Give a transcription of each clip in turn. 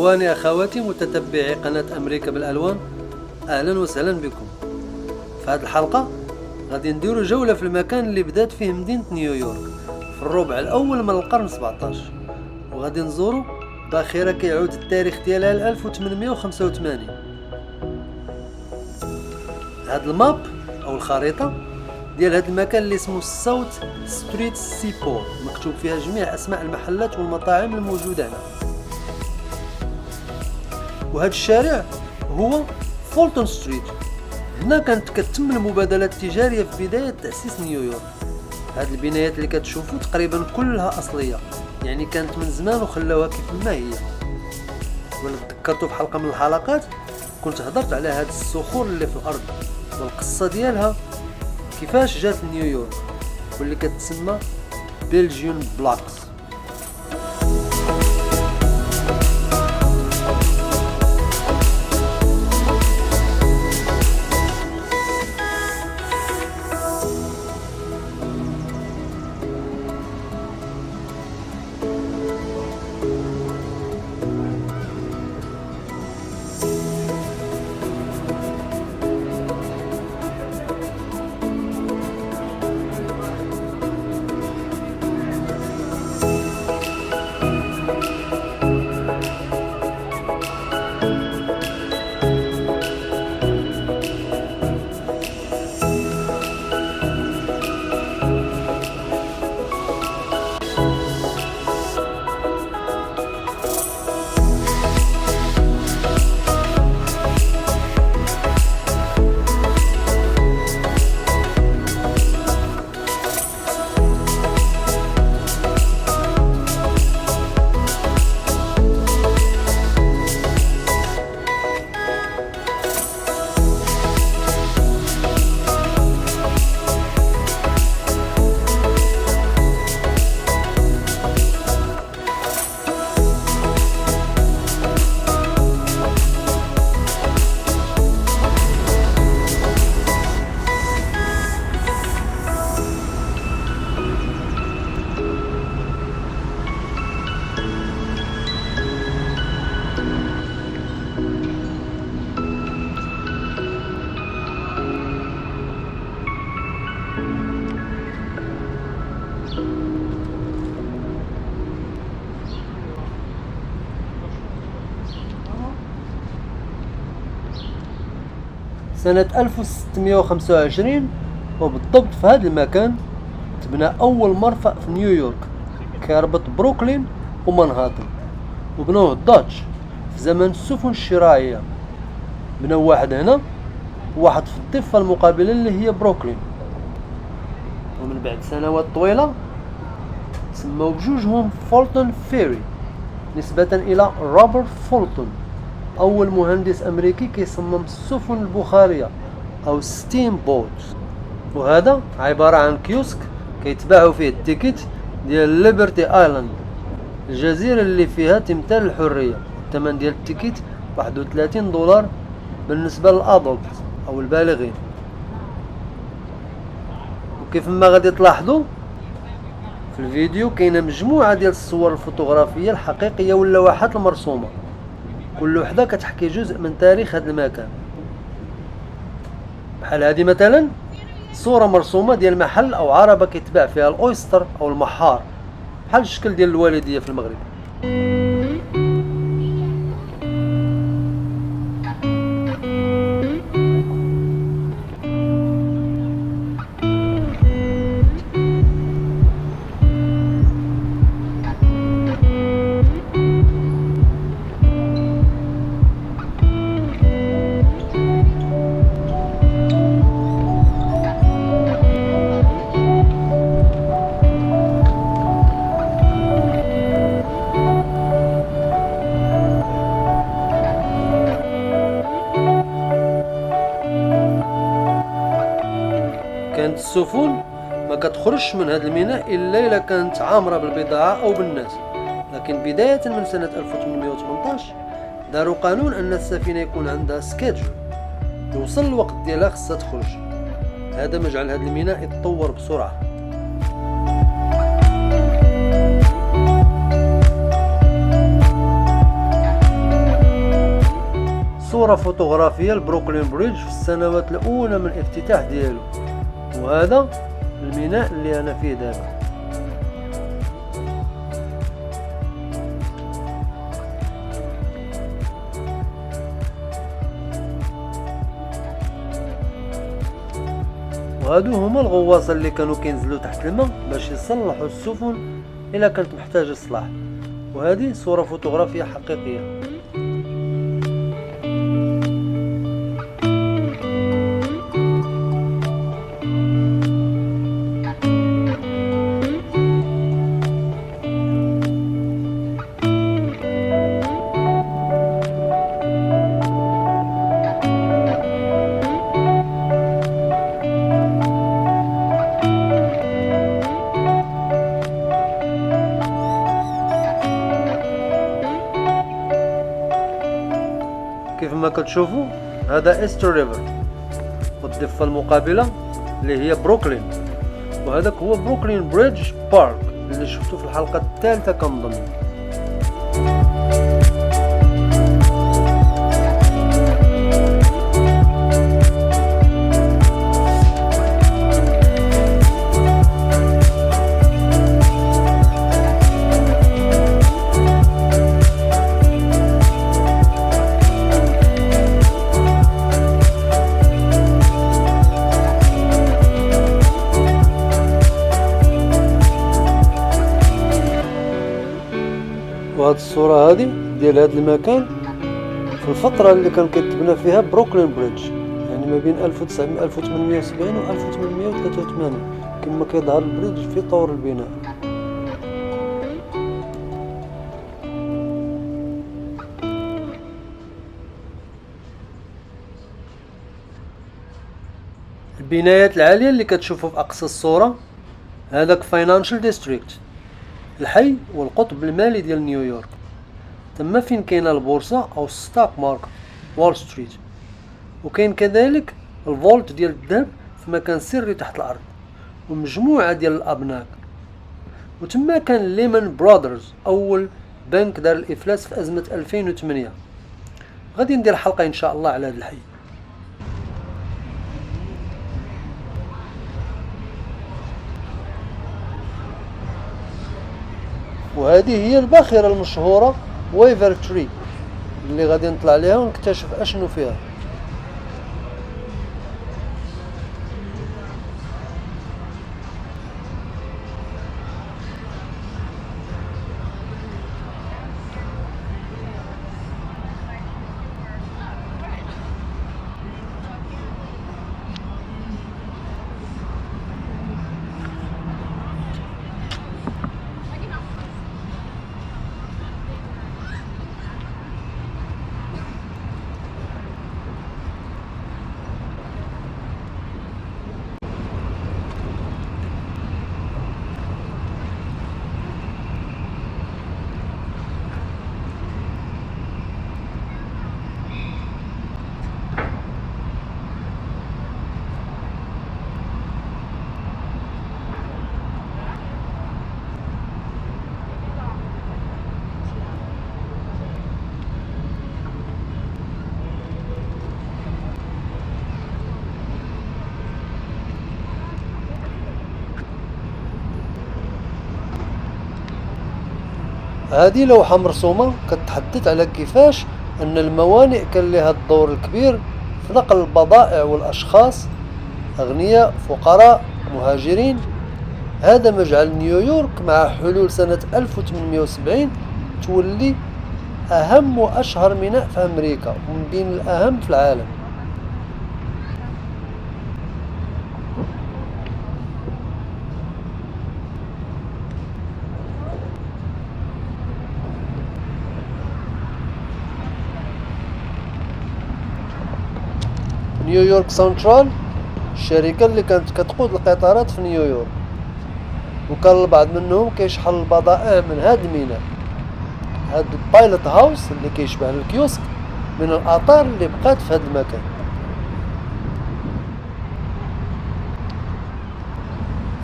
إخواني أخواتي متتبعي قناة أمريكا بالألوان، أهلا وسهلا بكم. في هذه الحلقة غادي نديرو جولة في المكان اللي بدات فيه مدينة نيويورك في الربع الأول من القرن 17، وغادي نزورو باخرة كيعود التاريخ ديالها ل 1885. هاد الماب أو الخريطة ديال هاد المكان اللي اسمه ساوث ستريت سيبور مكتوب فيها جميع أسماء المحلات والمطاعم الموجودة هنا. وهذا الشارع هو فولتون ستريت. هنا كانت كتتم المبادلات التجارية في بداية تأسيس نيويورك. هاد البنايات اللي كتشوفوا تقريبا كلها أصلية، يعني كانت من زمان وخلاوها كيف ما هي. ولا تذكرتوا في حلقة من الحلقات كنت هضرت على هاد الصخور اللي في الأرض والقصة ديالها كيفاش جات نيويورك، واللي كتسمى بلجيون بلوكس. سنة 1625 وبالضبط في هذا المكان تبنى أول مرفأ في نيويورك كيربط بروكلين ومنهاتن، وبنوه الداتش في زمن السفن الشراعية. بنوا واحد هنا وواحد في الضفة المقابلة اللي هي بروكلين، ومن بعد سنوات طويلة سموا بجوجهم فولتون فيري نسبة إلى روبرت فولتون، أول مهندس أمريكي كيصمم السفن البخارية أو ستيم بوت. وهذا عبارة عن كيوسك كيتباعوا فيه التيكيت ديال ليبرتي آيلاند، الجزيرة اللي فيها تمثال الحرية. الثمن ديال التيكيت $31 بالنسبة للأدولت أو البالغين. وكيف ما غادي تلاحظوا في الفيديو كاينة مجموعة ديال الصور الفوتوغرافية الحقيقية واللوحات المرسومة، كل وحدة كتحكي جزء من تاريخ هذا المكان. بحال هذه مثلا صورة مرسومة ديال محل أو عربة كيتباع فيها الأويستر أو المحار، بحال الشكل ديال الوالدية في المغرب. كانت السفن ما كتخرجش من هذا الميناء الا الا كانت عامره بالبضاعه او بالناس، لكن بدايه من سنه 1818 داروا قانون ان السفينه يكون عندها سكيدجول، يوصل الوقت ديالها خصها تخرج. هذا ما جعل هذا الميناء يتطور بسرعه. صورة فوتوغرافية لبروكلين بريدج في السنوات الأولى من الافتتاح ديالو، وهذا الميناء اللي أنا فيه دابا. وهادو هما الغواصة اللي كانوا كينزلوا تحت الماء باش يصلحوا السفن إلا كانت محتاجة إصلاح، وهذه صورة فوتوغرافية حقيقية. كيف ما كتشوفوا هذا إستر ريفر، والضفة المقابلة اللي هي بروكلين، وهذاك هو بروكلين بريدج بارك اللي شفتو في الحلقة الثالثة كنظن. وهاد الصورة هذه ديال هاد المكان في الفترة اللي كان كيتبنى فيها بروكلين بريدج، يعني ما بين 1870 و 1883 كما كيظهر البريدج في طور البناء. البنايات العالية اللي كتشوفوا في أقصى الصورة هذاك فاينانشال ديستريكت، الحي والقطب المالي ديال نيويورك، تما فين كاينه البورصة أو ستوك ماركت وول ستريت، وكاين كذلك الفولت ديال الذهب في مكان سري تحت الأرض، ومجموعة ديال الأبناك، وتما كان ليمان برادرز أول بنك دار الإفلاس في أزمة 2008. غادي ندير حلقة إن شاء الله على هذا الحي. وهذه هي الباخرة المشهورة ويفر تري اللي غادي نطلع عليها ونكتشف اشنو فيها. هذه لوحة مرسومة كتحدث على كيفاش أن الموانئ كان لها الدور الكبير في نقل البضائع والأشخاص، أغنياء فقراء مهاجرين. هذا ما جعل نيويورك مع حلول سنة 1870 تولي أهم وأشهر ميناء في أمريكا ومن بين الأهم في العالم. نيويورك سنترال الشركة اللي كانت كتقود القطارات في نيويورك، وكان البعض منهم كيشحن البضائع من هذا الميناء. هذا البايلوت هاوس اللي كيشبه الكيوسك من الآثار اللي بقات في هذا المكان.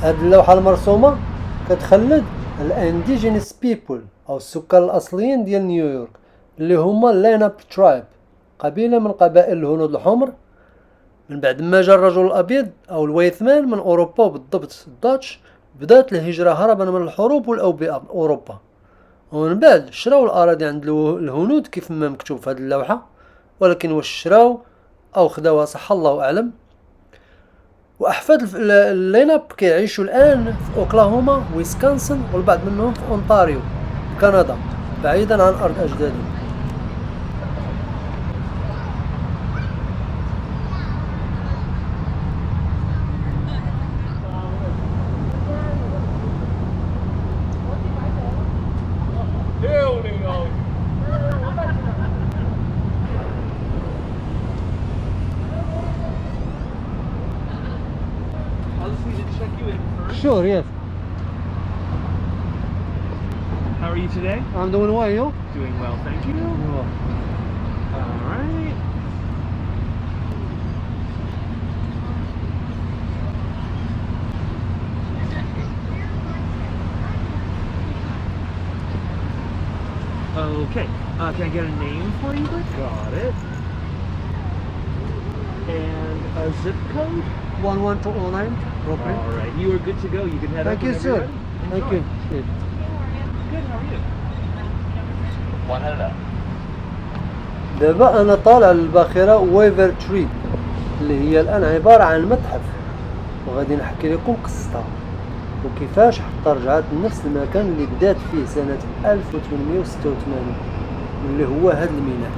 هذه اللوحة المرسومة كتخلد الانديجينيس بيبل أو السكان الأصليين ديال نيويورك اللي هما ليناب ترايب، قبيلة من قبائل الهنود الحمر. من بعد ما جا الرجل الأبيض أو الويثمان من أوروبا وبالضبط الداتش، بدات الهجرة هربا من الحروب والأوبئة من أوروبا. ومن بعد شراو الأراضي عند الهنود كيف ما مكتوب في هذه اللوحة، ولكن واش شراو أو خداوها صح الله أعلم. وأحفاد الليناب كيعيشوا الآن في أوكلاهوما ويسكونسن، والبعض منهم في أونتاريو كندا بعيدا عن أرض أجدادهم. Sure, yes. How are you today? I'm doing well, you? Doing well, thank you. All right. Okay. Can I get a name for you, please? Got it. And a zip code? 11209. Okay. All right. You are good to go. You can head Thank up you, whenever you're sir. ready. Thank Enjoy. you. Good. Good. How are you? دابا أنا طالع للباخرة ويفر تري اللي هي الآن عبارة عن متحف، وغادي نحكي لكم قصتها وكيفاش حتى رجعت لنفس المكان اللي بدات فيه سنة 1886 واللي هو هذا الميناء.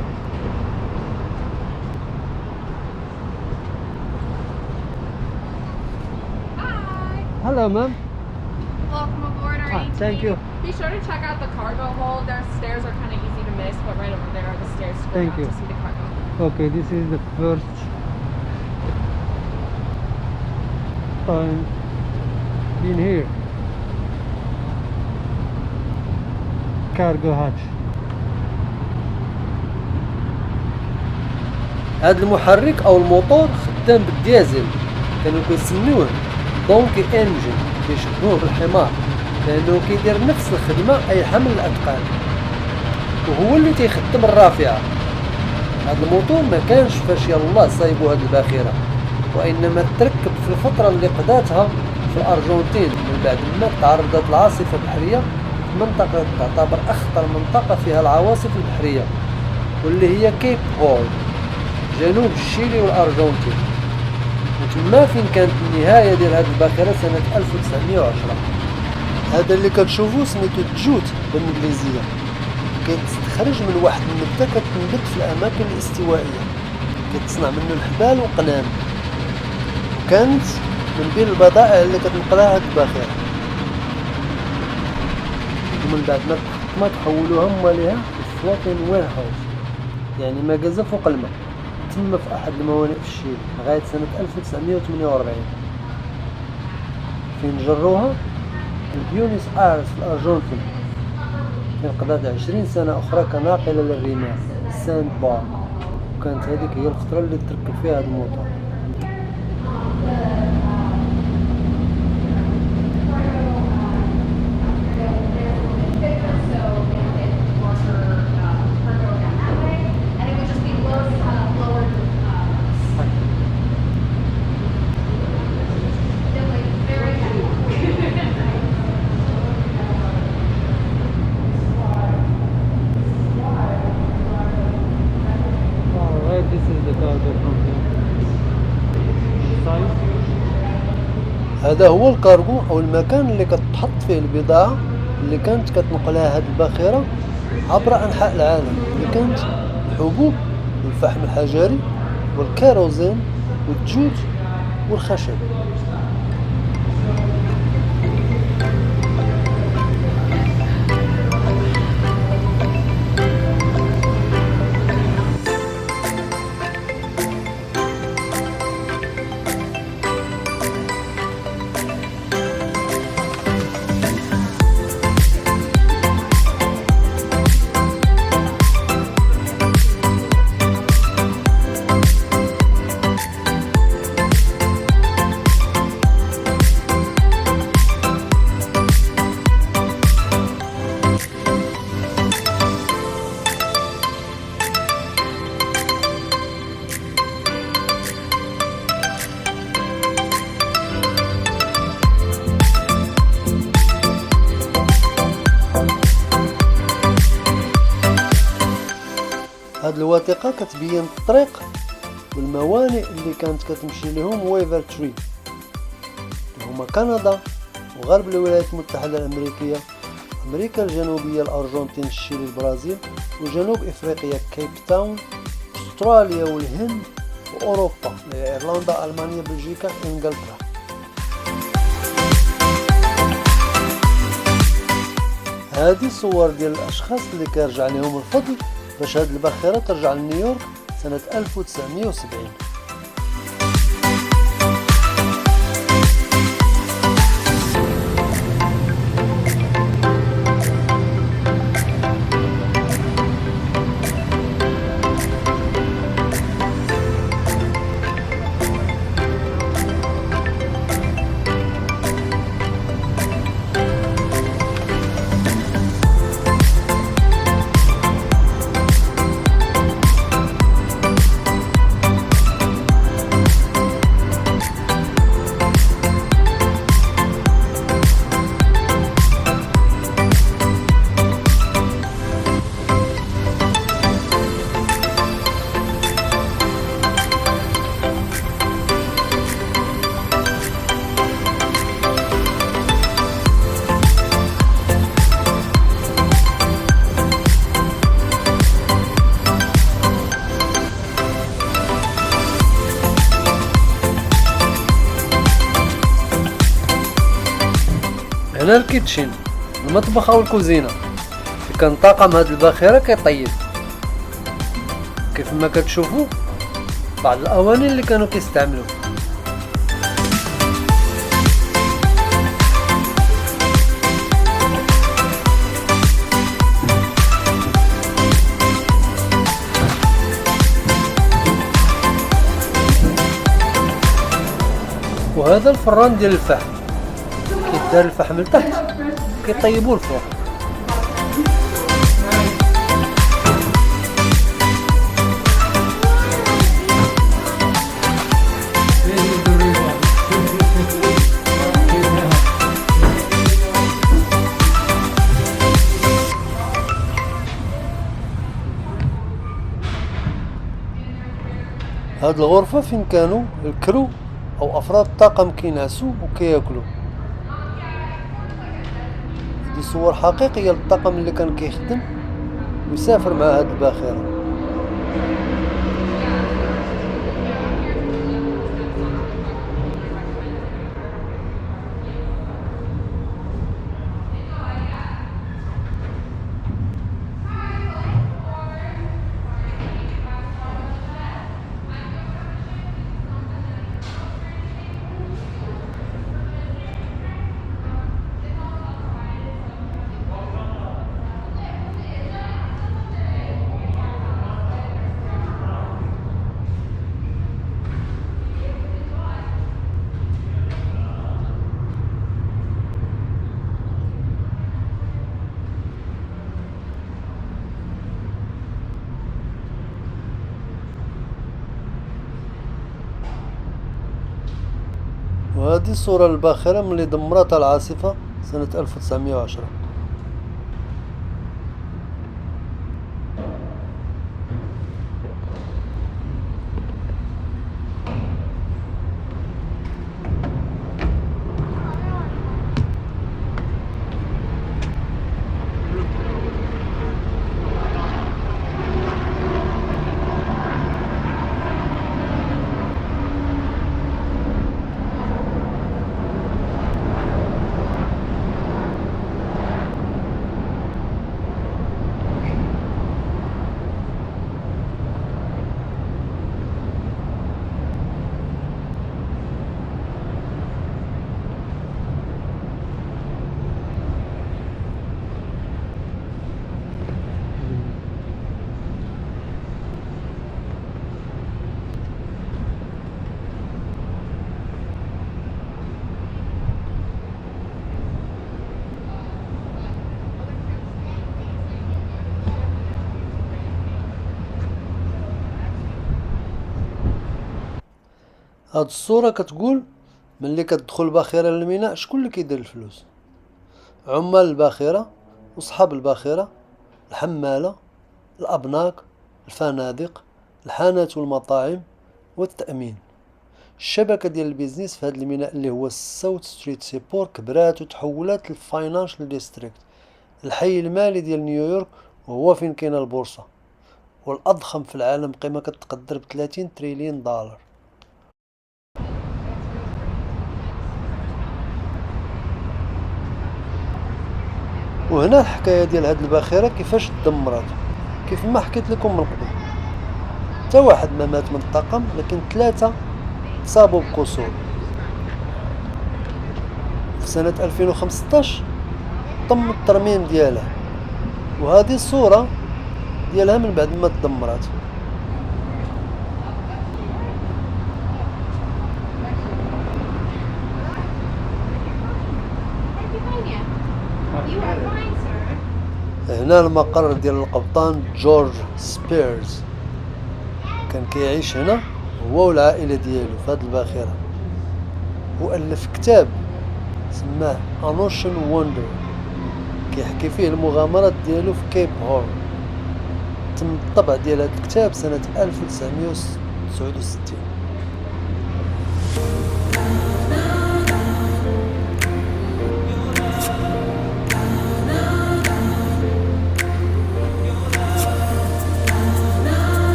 Hello, ma'am. Welcome aboard our ATV. Thank you. Be sure to check out the cargo hold. Their stairs are kind of easy to miss, but right over there are the stairs to go Thank down you. to see the cargo. Okay, this is the first time been here. Cargo hatch. هذا المحرك او الموتور خدام بالديازل، كانوا كيسميوه دونكي انجن، كيشبهوه بالحمار لانه كيدير نفس الخدمه اي حمل الاثقال، وهو اللي تيخدم الرافعه. هذا الموتور ما كانش فاش يلاه صايبوا هذه الباخره، وانما تركب في الفتره اللي قضاتها في الارجنتين من بعد ما تعرضت لعاصفه بحريه في منطقه تعتبر اخطر منطقه فيها العواصف البحريه، واللي هي كيب هول جنوب الشيلي والارجنتين. وتما فين كانت النهايه ديال هذه الباخره سنه 1910. هذا اللي كتشوفوه سميتو الجوت بالانجليزيه، كيتخرج من واحد النبته كتنبت في الاماكن الاستوائيه، كتصنع منه الحبال وقنان، وكانت من بين البضائع اللي كتنقلها هذه الباخره. ومن بعد ما تحولوها هما ليها الفلوتين وير هاوس، يعني مجازة فوق الماء، تم في احد الموانئ في الشيل لغايه سنه 1948 فين جروها البيونيس ايرس في الارجنتين، فين قضات 20 سنه اخرى كناقله للرمال ساند بار، وكانت هذيك هي الفتره اللي تركب فيها هذا الموتور. هذا هو الكارغو او المكان اللي كتحط فيه البضاعة اللي كانت كتنقلها هذه الباخرة عبر انحاء العالم، اللي كانت الحبوب والفحم الحجري والكيروزين والجوت والخشب. وهاد الوثيقة كتبين الطريق والموانئ اللي كانت كتمشي لهم ويفر تري اللي هما كندا وغرب الولايات المتحدة الأمريكية، أمريكا الجنوبية، الأرجنتين، الشيلي، البرازيل، وجنوب إفريقيا كيب تاون، أستراليا والهند، وأوروبا إيرلندا، ألمانيا، بلجيكا، إنجلترا. هذه صور ديال الأشخاص اللي كيرجع لهم الفضل باش هاد الباخرة ترجع لنيويورك سنة 1970. هنا الكيتشين، المطبخ او الكوزينة اللي كان طاقم هاد الباخرة كيطيب. كيف ما كتشوفوا بعض الاواني اللي كانوا كيستعملوا. وهذا الفران ديال الفحم، كيدار الفحم لتحت كيطيبوه الفوق. هاد الغرفة فين كانوا الكرو او افراد الطاقم كينعسوا وكياكلوا. دي صور حقيقية للطاقم اللي كان كيخدم ويسافر مع هاد الباخرة. وهذه الصورة الباخرة من اللي دمرتها العاصفة سنة 1910. هاد الصورة كتقول ملي كتدخل الباخرة للميناء شكون اللي كيدير الفلوس؟ عمال الباخرة وصحاب الباخرة، الحمالة، الأبناك الفنادق، الحانات والمطاعم والتأمين. الشبكة ديال البيزنس في هذا الميناء اللي هو الساوث ستريت سيبور كبرات وتحولات للفاينانشال ديستريكت، الحي المالي ديال نيويورك، وهو فين كاينه البورصة، والأضخم في العالم، قيمة كتقدر ب30 تريليون دولار. وهنا الحكاية ديال هاد الباخرة كيفاش تدمرات. كيف ما حكيت لكم من قبل، حتى واحد ما مات من الطاقم، لكن 3 تصابوا بكسور. في سنة 2015 تم الترميم ديالها، وهذه الصورة ديالها من بعد ما تدمرات. هنا المقر ديال القبطان جورج سبيرز، كان كيعيش هنا هو والعائلة ديالو في هاد الباخرة، وألف كتاب سماه An Ocean Wonder كيحكي فيه المغامرات ديالو في كيب هورن. تم الطبع ديال هاد الكتاب سنة 1969.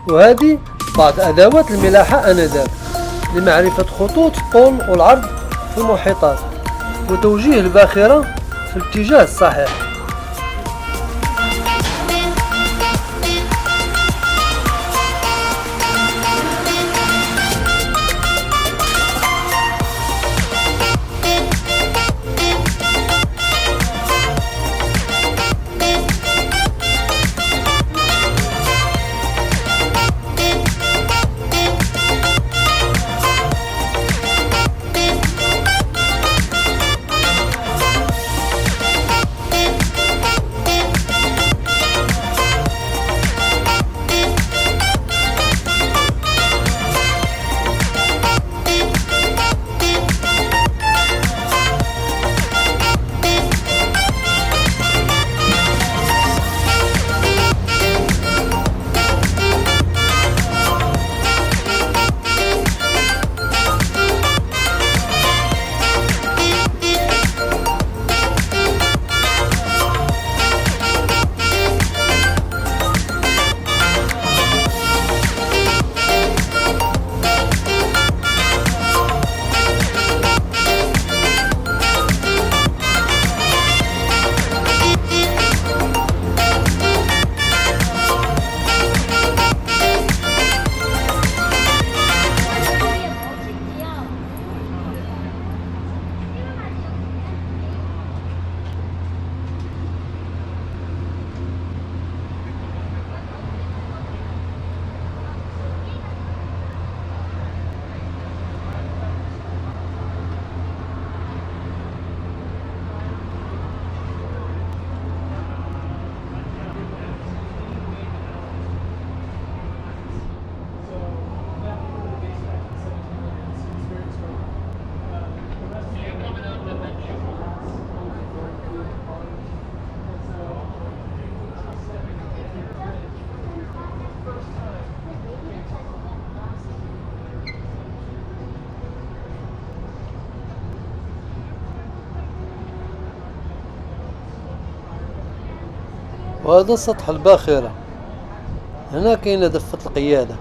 وهذه بعض أدوات الملاحة آنذاك لمعرفة خطوط الطول والعرض في المحيطات وتوجيه الباخرة في الاتجاه الصحيح. وهذا سطح الباخرة. هنا كاينة دفة القيادة.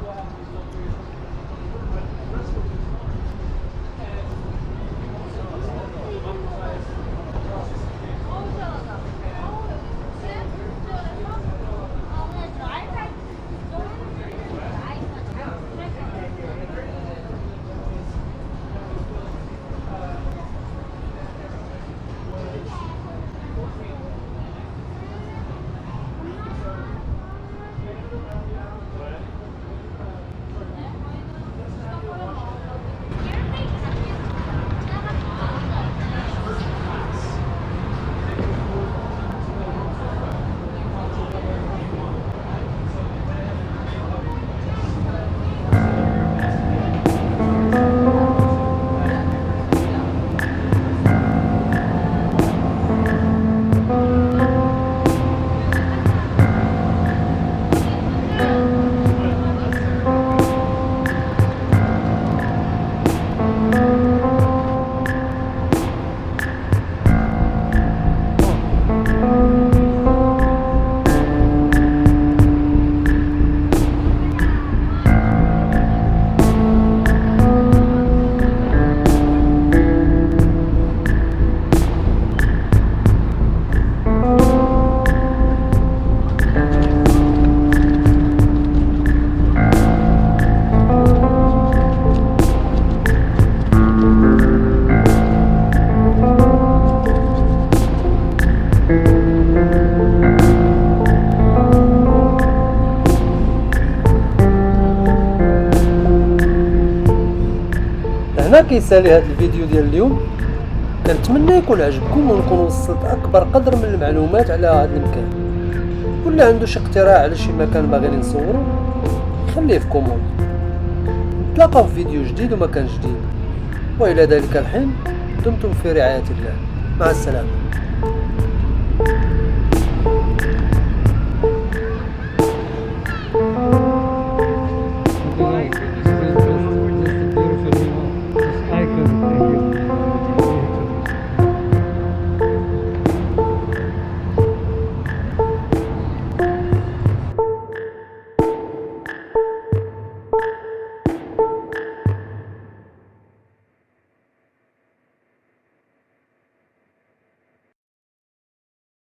هنا كيسالي هذا الفيديو ديال اليوم. كنتمنى يكون عجبكم ونكون وصلت اكبر قدر من المعلومات على هذا المكان. ولا عنده شي اقتراح على شي مكان باغيين نصورو خليه في كومونت. نتلاقاو في فيديو جديد ومكان جديد، والى ذلك الحين دمتم في رعاية الله. مع السلامة.